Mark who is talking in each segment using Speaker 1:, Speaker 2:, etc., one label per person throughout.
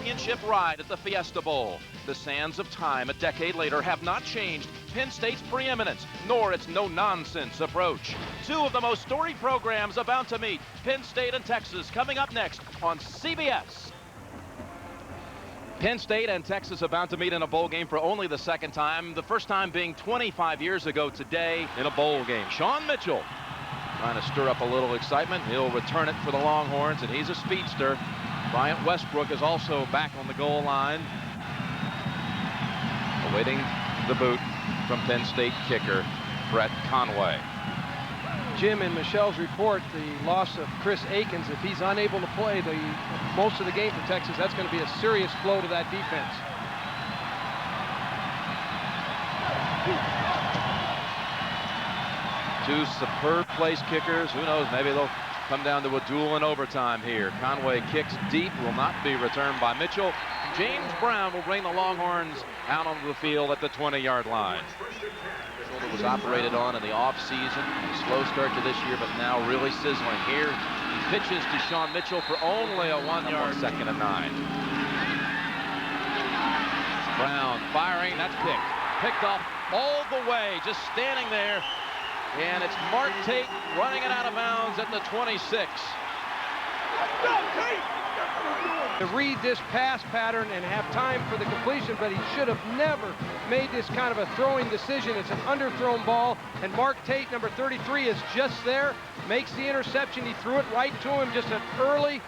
Speaker 1: championship ride at the Fiesta Bowl. The sands of time a decade later have not changed Penn State's preeminence, nor its no-nonsense approach. Two of the most storied programs about to meet, Penn State and Texas, coming up next on CBS. Penn State and Texas about to meet in a bowl game for only the second time, the first time being 25 years ago today in a bowl game. Sean Mitchell trying to stir up a little excitement. He'll return it for the Longhorns, and he's a speedster. Bryant Westbrook is also back on the goal line, awaiting the boot from Penn State kicker Brett Conway.
Speaker 2: Jim, in Michelle's report, the loss of Chris Akins, if he's unable to play most of the game for Texas, that's going to be a serious blow to that defense.
Speaker 1: Two superb place kickers. Who knows, maybe they'll come down to a duel in overtime here. Conway kicks deep, will not be returned by Mitchell. James Brown will bring the Longhorns out onto the field at the 20-yard line. Shoulder was operated on in the offseason. Slow start to this year, but now really sizzling here. He pitches to Sean Mitchell for only a 1-yard, 2nd and 9. Brown firing, that's picked off all the way, just standing there. And it's Mart Tate running it out of bounds at the 26.
Speaker 2: To read this pass pattern and have time for the completion, but he should have never made this kind of a throwing decision. It's an underthrown ball, and Mart Tate, number 33, is just there, makes the interception. He threw it right to him. Just an early,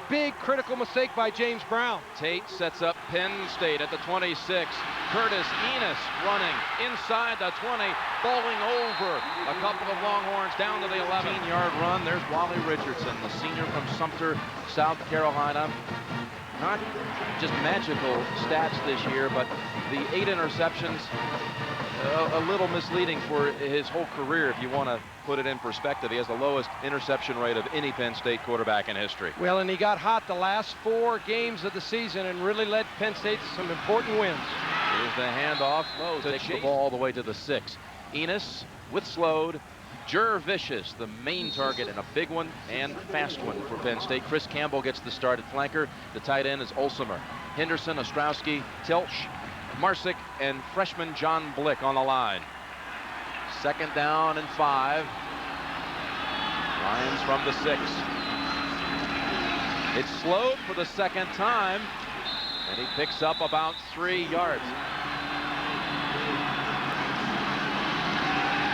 Speaker 2: big, critical mistake by James Brown.
Speaker 1: Tate sets up Penn State at the 26. Curtis Enis running inside the 20, bowling over a couple of Longhorns down to the 11-yard run. There's Wally Richardson, the senior from Sumter, South Carolina. Not just magical stats this year, but the 8 interceptions, a little misleading for his whole career if you want to put it in perspective. He has the lowest interception rate of any Penn State quarterback in history.
Speaker 2: Well, and he got hot the last 4 games of the season and really led Penn State to some important wins.
Speaker 1: Here's the handoff. Takes the ball all the way to the 6. Enis with slowed. Vicious, the main target, and a big one and fast one for Penn State. Chris Campbell gets the start at flanker. The tight end is Olsemer. Henderson, Ostrowski, Tilch, Marsick, and freshman John Blick on the line. 2nd down and 5. Lions from the 6. It's slowed for the 2nd time, and he picks up about 3 yards.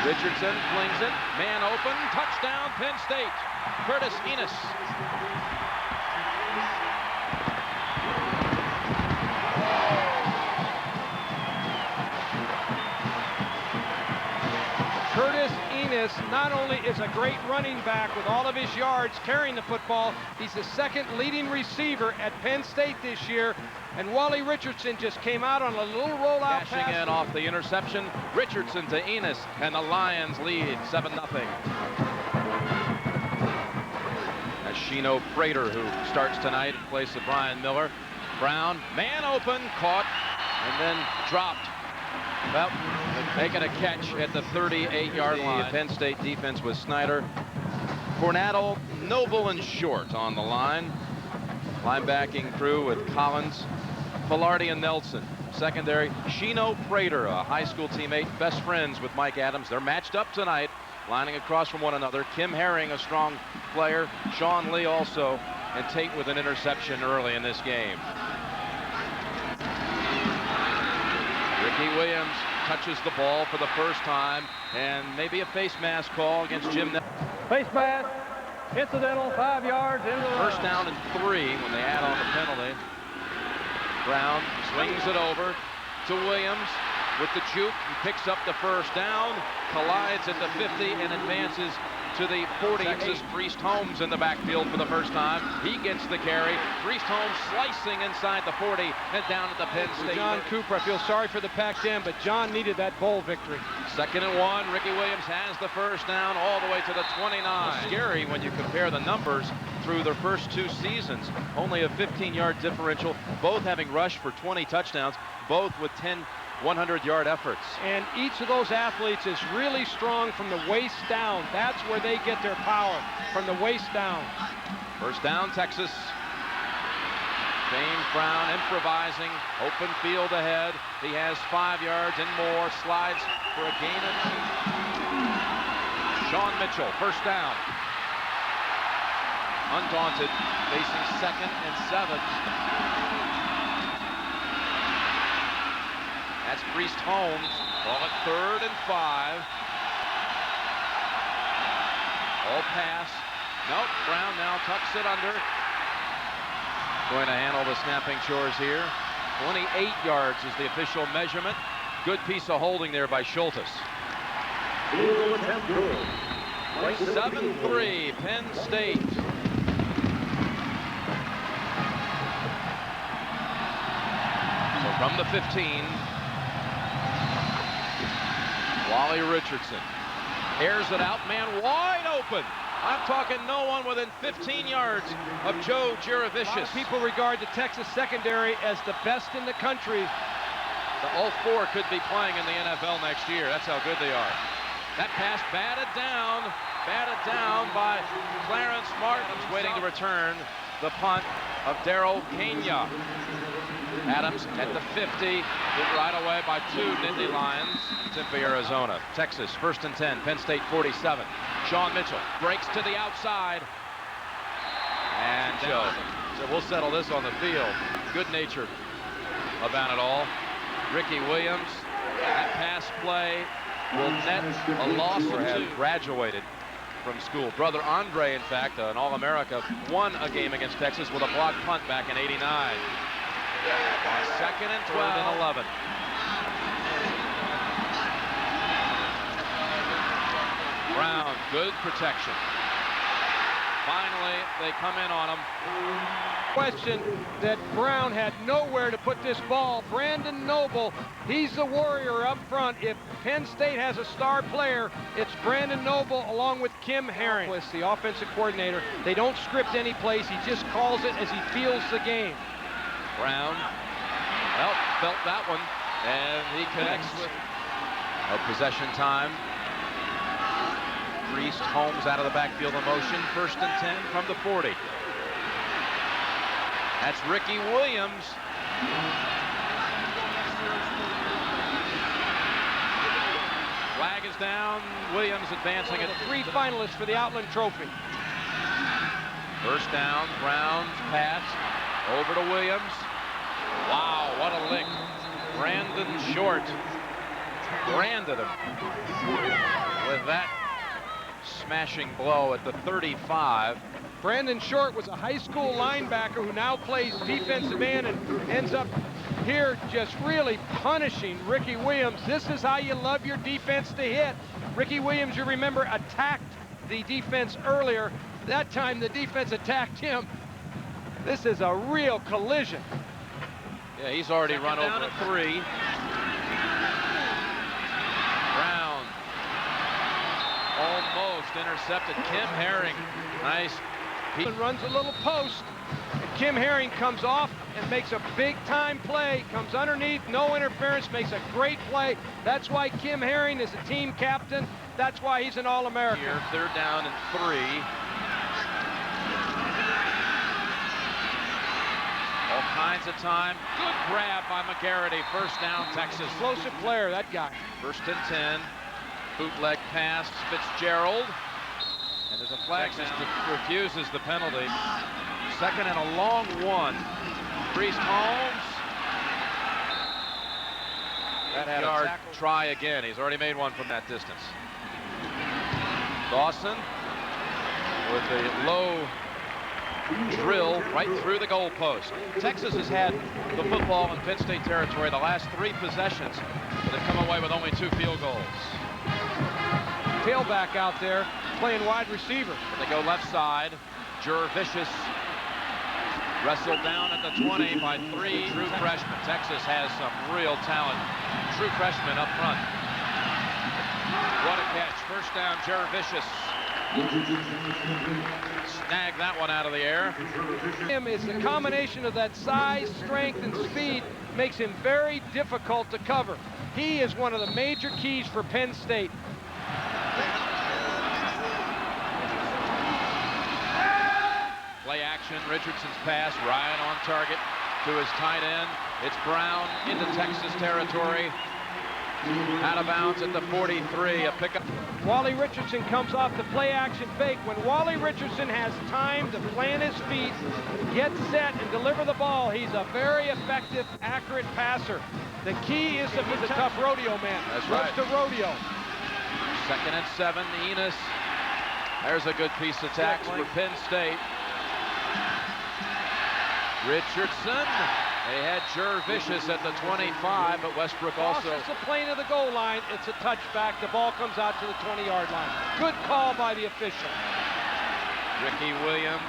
Speaker 1: Richardson flings it, man open, touchdown Penn State. Curtis Enis.
Speaker 2: Curtis Enis not only is a great running back with all of his yards carrying the football, he's the 2nd leading receiver at Penn State this year. And Wally Richardson just came out on a little rollout pass.
Speaker 1: Cashing in off the interception. Richardson to Enis, and the Lions lead 7-0. That's Shino Prater who starts tonight in place of Brian Miller. Brown, man open, caught, and then dropped. Well, making a catch at the 38-yard line. Penn State defense with Snyder, Cornado, Noble, and Short on the line. Linebacking crew with Collins, Filardi, and Nelson. Secondary, Shino Prater, a high school teammate, best friends with Mike Adams. They're matched up tonight, lining across from one another. Kim Herring, a strong player. Sean Lee also, and Tate with an interception early in this game. Ricky Williams touches the ball for the first time, and maybe a face mask call against Jim.
Speaker 2: Face mask. Incidental, 5 yards into the
Speaker 1: first down and 3 when they add on the penalty. Brown swings it over to Williams with the juke. He picks up the first down, collides at the 50, and advances to the 40. Texas, Priest Holmes in the backfield for the first time. He gets the carry. Priest Holmes slicing inside the 40 and down at the Penn State.
Speaker 2: John Cooper, I feel sorry for the Pac-10, but John needed that bowl victory.
Speaker 1: 2nd and 1. Ricky Williams has the first down all the way to the 29. It's scary when you compare the numbers through their first 2 seasons. Only a 15-yard differential, both having rushed for 20 touchdowns, both with 10 100-yard efforts.
Speaker 2: And each of those athletes is really strong from the waist down. That's where they get their power, from the waist down.
Speaker 1: First down, Texas. James Brown improvising, open field ahead. He has 5 yards and more, slides for a gain of 2. Sean Mitchell, first down. Undaunted, facing 2nd and 7. That's Priest Holmes. Ball at 3rd and 5. All pass. Nope, Brown now tucks it under. Going to handle the snapping chores here. 28 yards is the official measurement. Good piece of holding there by Schultes. 7-3, Penn State. So from the 15, Wally Richardson airs it out, man wide open. I'm talking no one within 15 yards of Joe Jurevicius.
Speaker 2: People regard the Texas secondary as the best in the country.
Speaker 1: All 4 could be playing in the NFL next year. That's how good they are. That pass batted down by Clarence Martins, waiting to return the punt of Darrell Kenya. Adams at the 50, hit right away by 2 Nittany Lions. Tempe, Arizona. Texas, 1st and 10, Penn State 47. Sean Mitchell breaks to the outside. And Joe. So we'll settle this on the field. Good-natured about it all. Ricky Williams, that pass play will net a loss or 2. Graduated from school. Brother Andre, in fact, an All-America, won a game against Texas with a blocked punt back in '89. On 2nd and 12 and 11. Brown, good protection. Finally, they come in on him.
Speaker 2: Question that Brown had nowhere to put this ball. Brandon Noble, he's the warrior up front. If Penn State has a star player, it's Brandon Noble along with Kim Herring, the offensive coordinator. They don't script any plays. He just calls it as he feels the game.
Speaker 1: Brown, well, felt that one, and he connects with a possession time. Priest, Holmes out of the backfield in motion. 1st and 10 from the 40. That's Ricky Williams. Flag is down. Williams advancing at
Speaker 2: 3 finalists for the Outland Trophy.
Speaker 1: First down, Brown's pass over to Williams. Wow, what a lick. Brandon Short branded him with that smashing blow at the 35.
Speaker 2: Brandon Short was a high school linebacker who now plays defensive end and ends up here just really punishing Ricky Williams. This is how you love your defense to hit. Ricky Williams, you remember, attacked the defense earlier. That time the defense attacked him. This is a real collision.
Speaker 1: Yeah, he's already run over 3. Brown almost intercepted. Kim Herring, nice.
Speaker 2: He runs a little post, and Kim Herring comes off and makes a big-time play, comes underneath, no interference, makes a great play. That's why Kim Herring is a team captain. That's why he's an All-American.
Speaker 1: Here, 3rd down and 3. All kinds of time. Good grab by McGarity. 1st down, Texas.
Speaker 2: Explosive player, that guy.
Speaker 1: 1st and 10. Bootleg pass, Fitzgerald. And there's a flag. Texas refuses the penalty. 2nd and a long 1. Priest Holmes. That had a tackle. Try again. He's already made one from that distance. Dawson with a low drill right through the goalpost. Texas has had the football in Penn State territory the last 3 possessions, but they've come away with only 2 field goals.
Speaker 2: Tailback out there playing wide receiver.
Speaker 1: But they go left side. Jurevicius wrestled down at the 20 by 3 true freshmen. Texas has some real talent. True freshmen up front. What a catch. 1st down, Jurevicius. Snag that one out of the air.
Speaker 2: Him is the combination of that size, strength, and speed makes him very difficult to cover. He is one of the major keys for Penn State.
Speaker 1: Play action, Richardson's pass, Ryan on target. to his tight end. It's Brown into Texas territory. Out of bounds at the 43, a pickup.
Speaker 2: Wally Richardson comes off the play action fake. When Wally Richardson has time to plant his feet, get set, and deliver the ball, he's a very effective, accurate passer. The key is that he's a tough rodeo man.
Speaker 1: That's
Speaker 2: Loves
Speaker 1: right.
Speaker 2: to rodeo.
Speaker 1: 2nd and 7, Enis. There's a good piece of tax for Penn State. Richardson. They had Vicious at the 25, but Westbrook also.
Speaker 2: Crosses the plane of the goal line. It's a touchback. The ball comes out to the 20-yard line. Good call by the official.
Speaker 1: Ricky Williams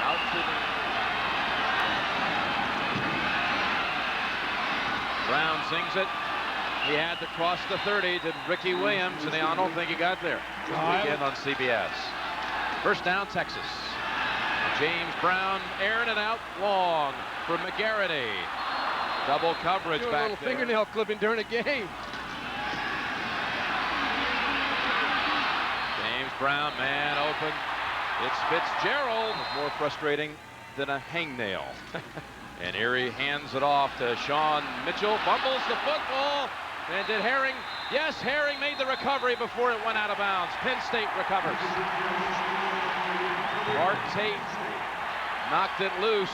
Speaker 1: out to the. Brown sings it. He had to cross the 30 to Ricky Williams, and I don't think he got there. This weekend on CBS. First down, Texas. James Brown airing it out long for McGarity. Double coverage
Speaker 2: Doing
Speaker 1: back
Speaker 2: a little
Speaker 1: there.
Speaker 2: fingernail clipping during a game.
Speaker 1: James Brown, man open. It's Fitzgerald. More frustrating than a hangnail. And Erie hands it off to Sean Mitchell. Fumbles the football. And did Herring? Yes, Herring made the recovery before it went out of bounds. Penn State recovers. Mart Tate knocked it loose.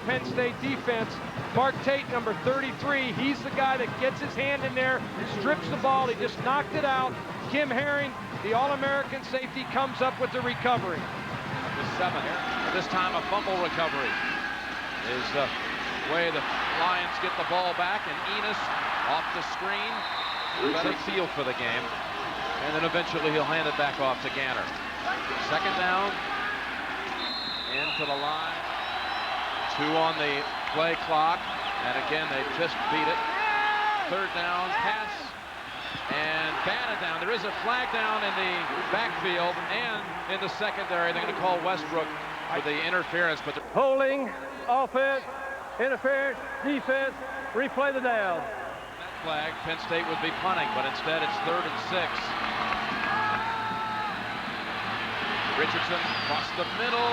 Speaker 2: Penn State defense. Mart Tate, number 33. He's the guy that gets his hand in there, strips the ball. He just knocked it out. Kim Herring, the All-American safety, comes up with the recovery.
Speaker 1: The 7 here. This time a fumble recovery is the way the Lions get the ball back, and Enis off the screen. Better feel for the game. And then eventually he'll hand it back off to Garnered. 2nd down. Into the line. 2 on the play clock. And again, they just beat it. 3rd down, pass. And batted down. There is a flag down in the backfield and in the secondary. They're going to call Westbrook for the interference. But
Speaker 2: Holding, offense, interference, defense, replay the down.
Speaker 1: that flag, Penn State would be punting, but instead it's 3rd and 6. Richardson across the middle,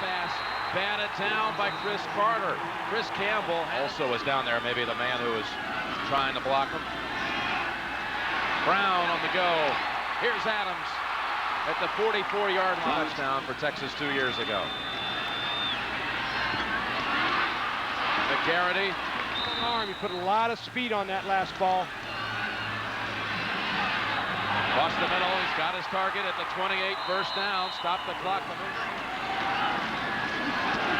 Speaker 1: pass batted down by Chris Carter. Chris Campbell also was down there, maybe the man who was trying to block him. Brown on the go. Here's Adams at the 44-yard line. Touchdown for Texas 2 years ago. McGarity.
Speaker 2: Arm, he put a lot of speed on that last ball.
Speaker 1: Across the middle, he's got his target at the 28, first down. Stop the clock.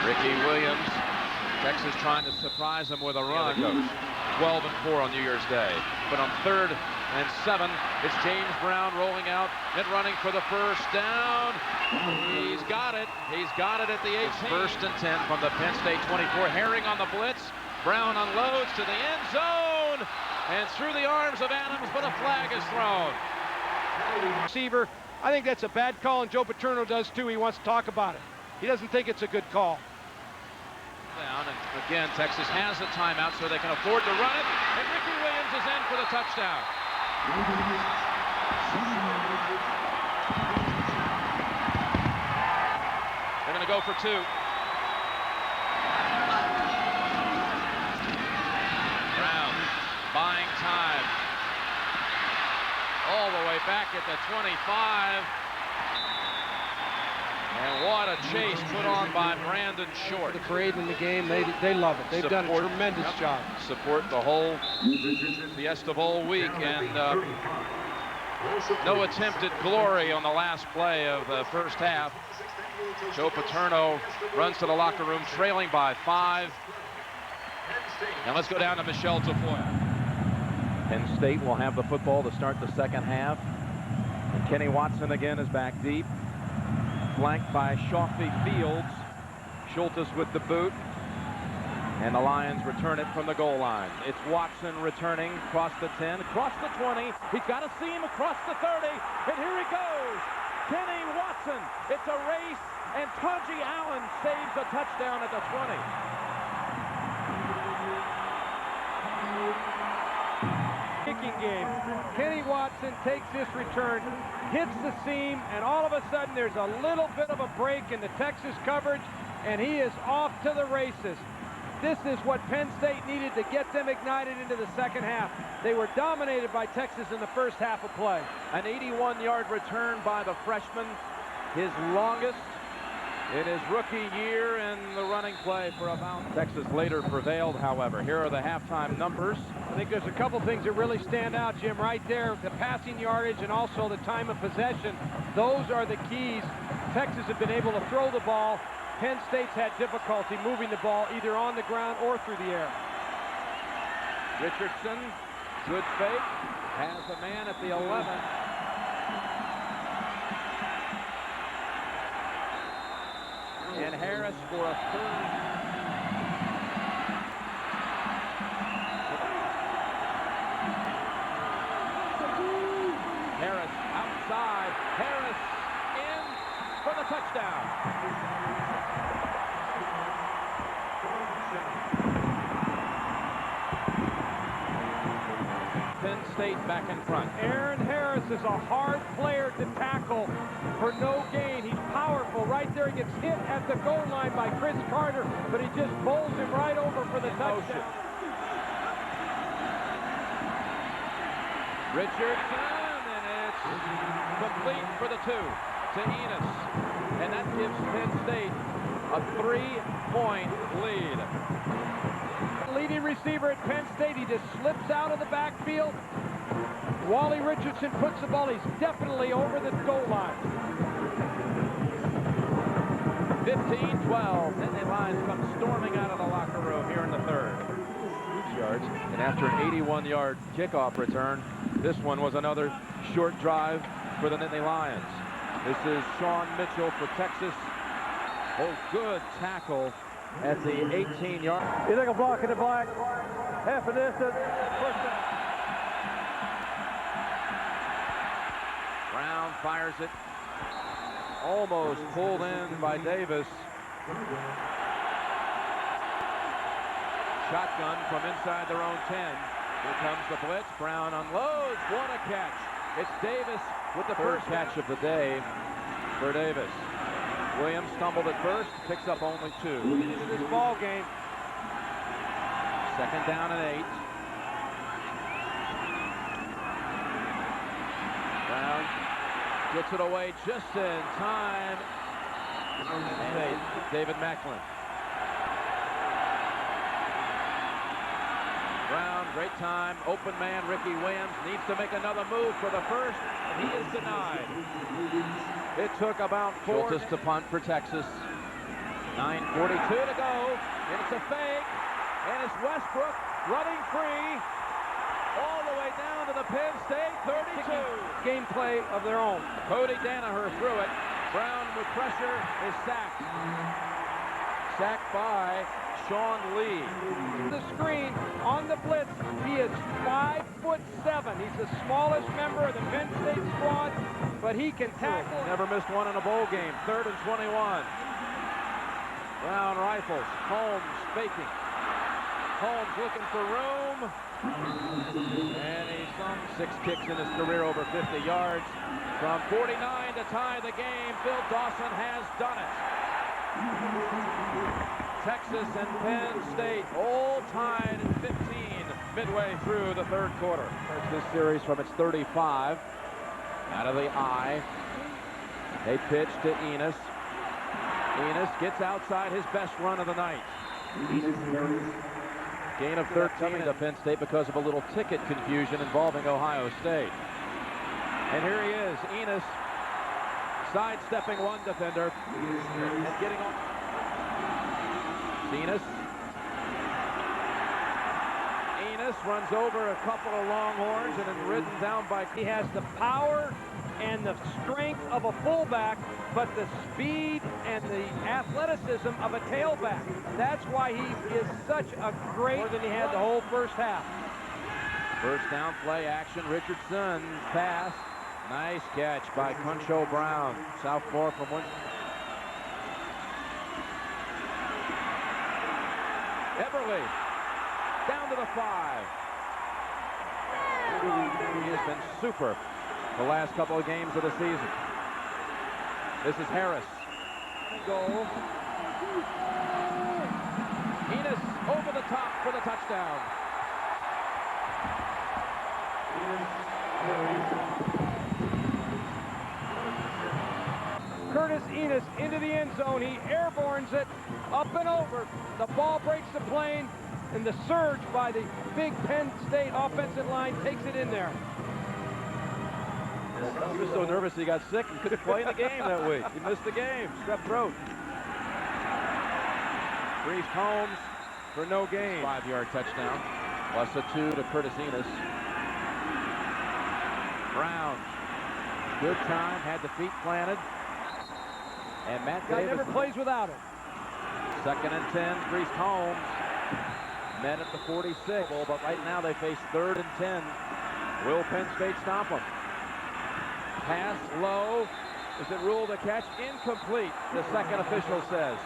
Speaker 1: Ricky Williams. Texas trying to surprise him with a run. 12 and 4 on New Year's Day. But on 3rd and 7, it's James Brown rolling out and running for the first down. He's got it. He's got it at the 18. It's 1st and 10 from the Penn State 24. Herring on the blitz. Brown unloads to the end zone and through the arms of Adams, but a flag is thrown.
Speaker 2: Receiver, I think that's a bad call, and Joe Paterno does too. He wants to talk about it. He doesn't think it's a good call.
Speaker 1: Down, and again, Texas has a timeout, so they can afford to run it, and Ricky Williams is in for the touchdown. They're going to go for 2. Brown buying time. All the way back at the 25. And what a chase put on by Brandon Short.
Speaker 2: The parade in the game, they love it. They've done a tremendous job.
Speaker 1: Support the whole Fiesta Bowl week, and no attempt at glory on the last play of the first half. Joe Paterno runs to the locker room trailing by 5. Now let's go down to Michelle Tafoya.
Speaker 3: Penn State will have the football to start the second half. And Kenny Watson again is back deep. Flanked by Chafie Fields. Schultes with the boot. And the Lions return it from the goal line. It's Watson returning across the 10, across the 20. He's got a seam across the 30. And here he goes. Kenny Watson. It's a race. And Taji Allen saves a touchdown at the 20.
Speaker 2: Kicking game. Kenny Watson takes this return, hits the seam, and all of a sudden there's a little bit of a break in the Texas coverage. and he is off to the races. This is what Penn State needed to get them ignited into the second half. They were dominated by Texas in the first half of play.
Speaker 3: An 81-yard return by the freshman, his longest in his rookie year in the running play for about. Texas later prevailed, however. Here are the halftime numbers.
Speaker 2: I think there's a couple things that really stand out, Jim, right there. The passing yardage and also the time of possession. Those are the keys. Texas have been able to throw the ball. Penn State's had difficulty moving the ball either on the ground or through the air.
Speaker 3: Richardson, good fake, has a man at the 11. And Harris for a third. Harris outside. Harris in for the touchdown. Penn State back in front.
Speaker 2: Aaron Harris is a hard player to tackle for no gain. He's powerful right there. He gets hit at the goal line by Chris Carter, but he just bowls him right over for the touchdown.
Speaker 3: Richardson, and it's complete for the 2 to Enis. And that gives Penn State a 3-point lead.
Speaker 2: Leading receiver at Penn State, he just slips out of the backfield. Wally Richardson puts the ball, he's definitely over the goal line.
Speaker 3: 15-12, Nittany Lions come storming out of the locker room here in the third. Yards, and after an 81-yard kickoff return, this one was another short drive for the Nittany Lions. This is Sean Mitchell for Texas. Oh, good tackle at the 18-yard.
Speaker 2: You take a block in the black, half a distance, first down.
Speaker 3: Brown fires it. Almost pulled in by Davis. Shotgun from inside their own 10. Here comes the blitz. Brown unloads. What a catch. It's Davis with the first catch of the day for Davis. Williams stumbled at first, picks up only 2.
Speaker 2: Into this ball game.
Speaker 3: Second down and 8. Brown gets it away just in time. David Macklin. Brown, great time. Open man, Ricky Williams needs to make another move for the first, and he is denied. It took about 4 minutes to punt for Texas. 9:42 to go, and it's a fake, and it's Westbrook running free all the way down to the Penn State 32.
Speaker 2: Gameplay of their own.
Speaker 3: Cody Danaher threw it. Brown with pressure is sacked. Sacked by Sean Lee.
Speaker 2: The screen on the blitz. He is 5'7". He's the smallest member of the Penn State squad, but he can tackle.
Speaker 3: Never missed one in a bowl game. 3rd and 21. Brown rifles. Holmes faking. Holmes looking for room. And he's some 6 kicks in his career over 50 yards. From 49 to tie the game, Phil Dawson has done it. Texas and Penn State all tied at 15 midway through the 3rd quarter. Starts this series from its 35. Out of the eye. They pitch to Enis. Enis gets outside his best run of the night. Gain of 13 to Penn State because of a little ticket confusion involving Ohio State. And here he is, Enis, sidestepping one defender and getting on. Enis runs over a couple of Longhorns and then ridden down by.
Speaker 2: He has the power and the strength of a fullback, but the speed and the athleticism of a tailback. That's why he is such a great, more than he had the whole first half.
Speaker 3: First down play action, Richardson pass. Nice catch by Concho Brown. Southpaw from one. Ebery down to the 5. He has been super the last couple of games of the season. This is Harris.
Speaker 2: Goal.
Speaker 3: Enis over the top for the touchdown.
Speaker 2: Curtis Enis into the end zone. He airbornes it up and over. The ball breaks the plane, and the surge by the big Penn State offensive line takes it in there.
Speaker 3: He was so nervous he got sick and couldn't play in the game that week. He missed the game, strep throat. Reese Holmes for no gain. 5-yard touchdown. Plus a 2 to Curtis Enis. Brown, good time, had the feet planted. And Mart Tate
Speaker 2: never plays without it.
Speaker 3: 2nd and 10, Reese Holmes. Men at the 46, but right now they face 3rd and 10. Will Penn State stop them? Pass low. Is it ruled a catch? Incomplete, the second official says.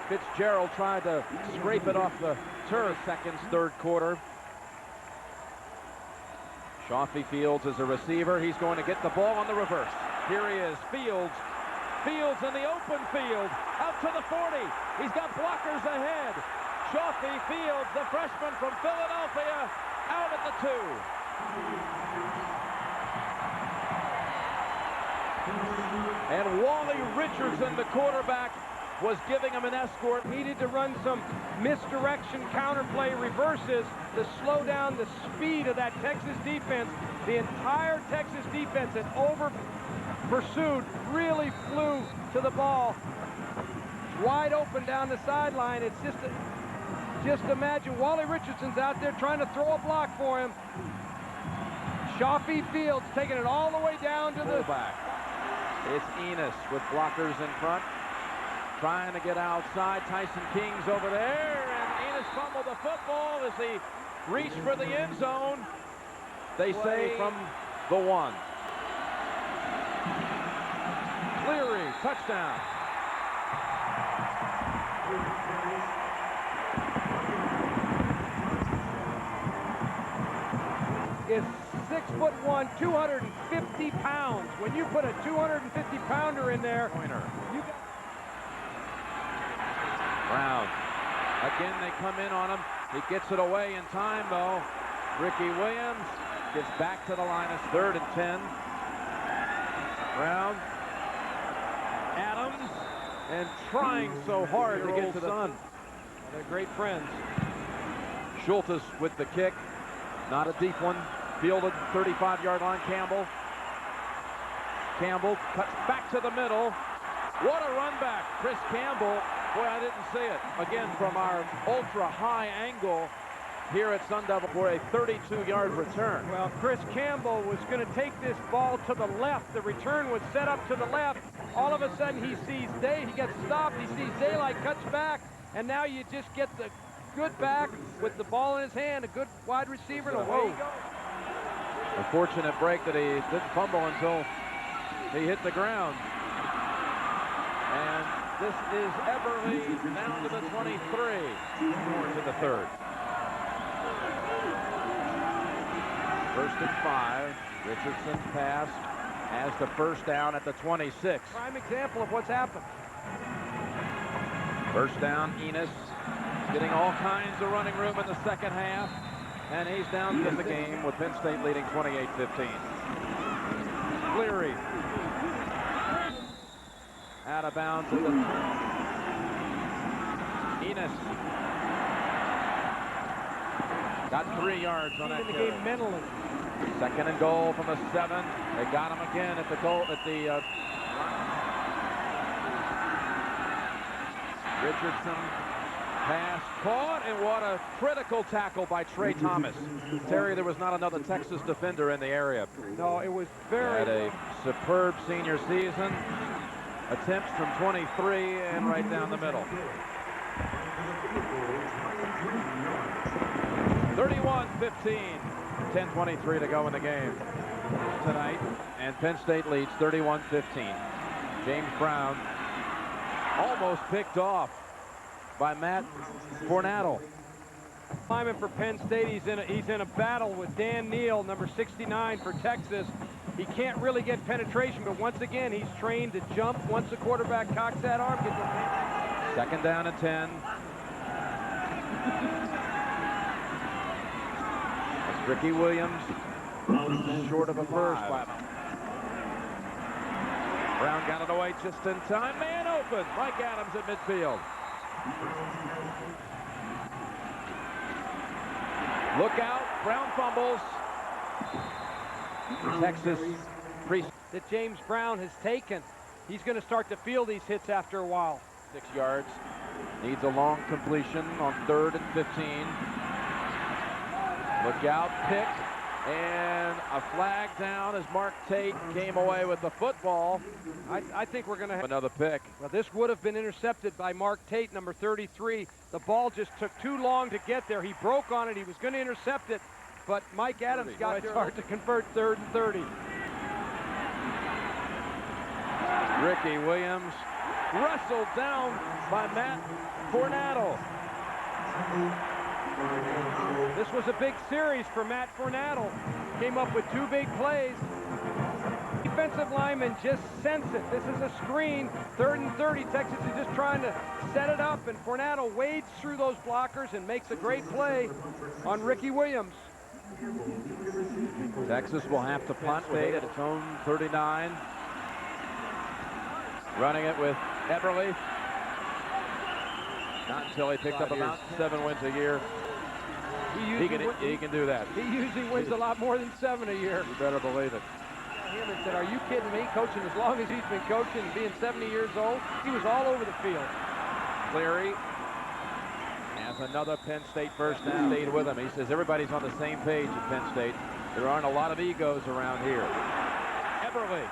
Speaker 3: Fitzgerald tried to scrape it off the turf. Seconds, 3rd quarter. Chafie Fields is a receiver. He's going to get the ball on the reverse. Here he is, Fields. Fields in the open field, out to the 40. He's got blockers ahead. Chafie Fields, the freshman from Philadelphia, out at the 2. And Wally Richardson, the quarterback, was giving him an escort.
Speaker 2: Needed to run some misdirection counterplay reverses to slow down the speed of that Texas defense. The entire Texas defense that over-pursued really flew to the ball. Wide open down the sideline. It's just imagine Wally Richardson's out there trying to throw a block for him. Chafie Fields taking it all the way down to the
Speaker 3: back. It's Enis with blockers in front. Trying to get outside. Tyson King's over there, and Enis fumbled the football as he reached for the end zone. They say from the 1. Cleary, touchdown.
Speaker 2: Is 6'1", 250 pounds. When you put a 250-pounder in there, you got
Speaker 3: Brown. Again, they come in on him. He gets it away in time, though. Ricky Williams gets back to the line. It's 3rd and 10. Brown. Adams. And trying so hard to get to the sun.
Speaker 2: They're great friends.
Speaker 3: Schultes with the kick. Not a deep one. Fielded 35-yard line. Campbell. Campbell cuts back to the middle. What a run back. Chris Campbell. Boy, I didn't see it. Again, from our ultra-high angle here at Sun Devil for a 32-yard return.
Speaker 2: Well, Chris Campbell was going to take this ball to the left. The return was set up to the left. All of a sudden, he sees he gets stopped. He sees daylight, cuts back, and now you just get the good back with the ball in his hand, a good wide receiver, and away he goes.
Speaker 3: A fortunate break that he didn't fumble until he hit the ground. And this is Ebery down to the 23. More to the 3rd. 1st and 5. Richardson's pass has the first down at the 26.
Speaker 2: Prime example of what's happened.
Speaker 3: First down, Enis getting all kinds of running room in the second half. And he's down in the game with Penn State leading 28-15. Cleary. Out of bounds at the Enis. Got 3 yards on that
Speaker 2: in the
Speaker 3: carry.
Speaker 2: game mentally.
Speaker 3: 2nd and goal from the 7. They got him again at the goal at the Richardson pass caught, and what a critical tackle by Trey Thomas. Terry, there was not another Texas defender in the area.
Speaker 2: No, it was very...
Speaker 3: Had a superb senior season. Attempts from 23 and right down the middle. 31-15. 10:23 to go in the game tonight. And Penn State leads 31-15. James Brown almost picked off by Matt Fornattle.
Speaker 2: Lineman for Penn State. He's in a battle with Dan Neal, number 69 for Texas. He can't really get penetration, but once again, he's trained to jump once the quarterback cocks that arm.
Speaker 3: Second down and 10. That's Ricky Williams, short of a first. Brown got it away just in time. Man open. Mike Adams at midfield. Look out. Brown fumbles. Texas
Speaker 2: that James Brown has taken. He's going to start to feel these hits after a while.
Speaker 3: 6 yards. Needs a long completion on 3rd and 15. Look out. Pick. And a flag down as Mart Tate came away with the football.
Speaker 2: I think we're going to have
Speaker 3: another pick.
Speaker 2: Well, this would have been intercepted by Mart Tate, number 33. The ball just took too long to get there. He broke on it. He was going to intercept it, but Mike Adams got there. It's hard to convert 3rd and 30.
Speaker 3: Ricky Williams wrestled down by Matt Fornattle.
Speaker 2: This was a big series for Matt Fornattle. Came up with 2 big plays. Defensive linemen just sense it. This is a screen. 3rd and 30. Texas is just trying to set it up, and Fornattle wades through those blockers and makes a great play on Ricky Williams.
Speaker 3: Texas will have to punt with at its own 39. Running it with Ebery. Not until he picked up about 7 wins a year. He can do that.
Speaker 2: He usually wins a lot more than 7 a year.
Speaker 3: You better believe it.
Speaker 2: Him and said, "Are you kidding me? Coaching as long as he's been coaching and being 70 years old, he was all over the field."
Speaker 3: Cleary has another Penn State first down. Stayed with him. He says everybody's on the same page at Penn State. There aren't a lot of egos around here. Ebery.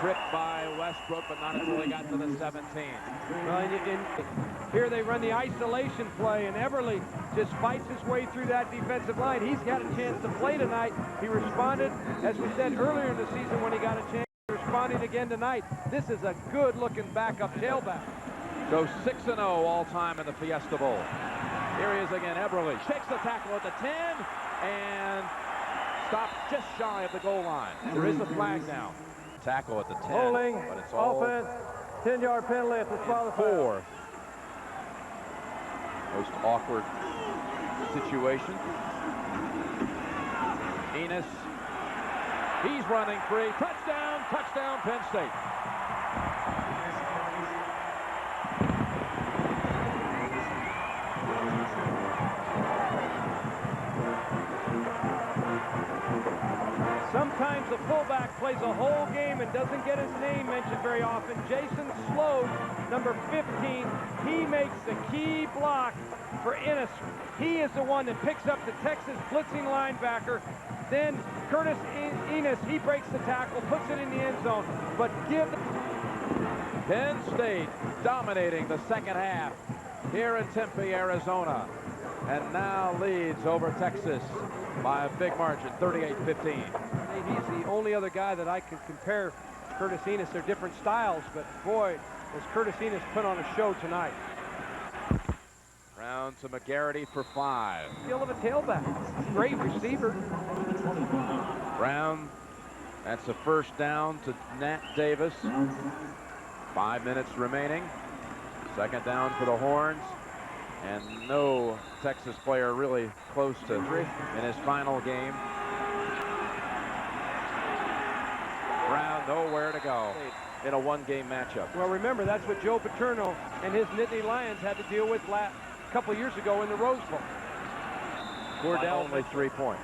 Speaker 3: Tripped by Westbrook, but not until he got to the 17.
Speaker 2: Well, here they run the isolation play, and Ebery just fights his way through that defensive line. He's got a chance to play tonight. He responded, as we said earlier in the season when he got a chance, responding again tonight. This is a good-looking backup tailback.
Speaker 3: So 6-0 all-time in the Fiesta Bowl. Here he is again, Ebery. Takes the tackle at the 10, and stops just shy of the goal line. There is a flag now. Tackle at the 10.
Speaker 2: Holding,
Speaker 3: but it's all
Speaker 2: offense, 10-yard penalty at the spot of the
Speaker 3: 4. Most awkward situation. Enis. He's running free. Touchdown, touchdown, Penn State.
Speaker 2: Sometimes the fullback plays a whole game and doesn't get his name mentioned very often. Jason Sloat, number 15, he makes the key block for Enis. He is the one that picks up the Texas blitzing linebacker. Then Curtis Enis, he breaks the tackle, puts it in the end zone. But
Speaker 3: Penn State dominating the second half here in Tempe, Arizona, and now leads over Texas by a big margin, 38-15.
Speaker 2: He's the only other guy that I could compare to Curtis Enis. They're different styles, but boy, has Curtis Enis put on a show tonight.
Speaker 3: Round to McGarity for 5.
Speaker 2: Skill of a tailback. Great receiver.
Speaker 3: Brown, that's a first down to Nat Davis. 5 minutes remaining. Second down for the Horns. And no Texas player really close to in his final game. Brown nowhere to go in a one-game matchup.
Speaker 2: Well, remember, that's what Joe Paterno and his Nittany Lions had to deal with a couple years ago in the Rose Bowl.
Speaker 3: Cordell only 3 points.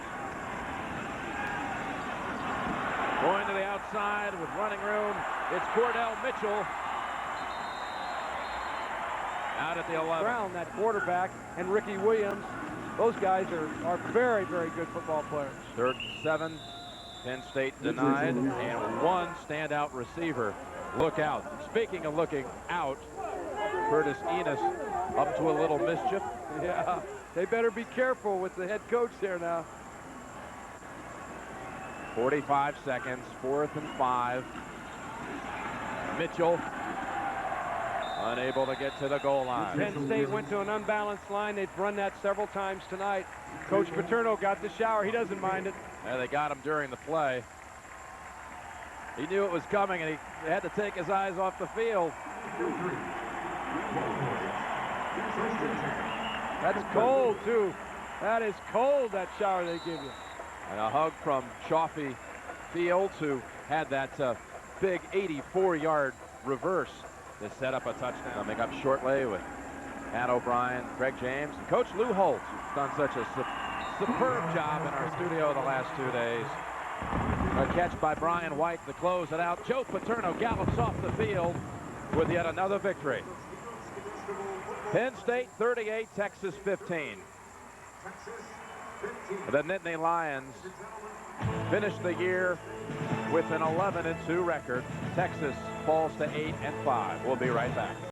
Speaker 3: Going to the outside with running room, it's Cordell Mitchell. Out at the 11.
Speaker 2: Brown, that quarterback, and Ricky Williams, those guys are very, very good football players.
Speaker 3: 3rd and 7. Penn State denied, and one standout receiver. Look out. Speaking of looking out, Curtis Enis up to a little mischief.
Speaker 2: Yeah, they better be careful with the head coach there now.
Speaker 3: 45 seconds, 4th and 5. Mitchell unable to get to the goal line.
Speaker 2: Penn State went to an unbalanced line. They've run that several times tonight. Coach Paterno got the shower. He doesn't mind it.
Speaker 3: Yeah, they got him during the play. He knew it was coming, and he had to take his eyes off the field.
Speaker 2: That's cold, too. That is cold, that shower they give you.
Speaker 3: And a hug from Chafie Fields, who had that big 84-yard reverse to set up a touchdown. Coming up shortly with Matt O'Brien, Greg James, and Coach Lou Holtz, who's done such a superb job in our studio the last 2 days. A catch by Brian White to close it out. Joe Paterno gallops off the field with yet another victory. Penn State 38, Texas 15. The Nittany Lions finished the year with an 11-2 record. Texas falls to 8-5. We'll be right back.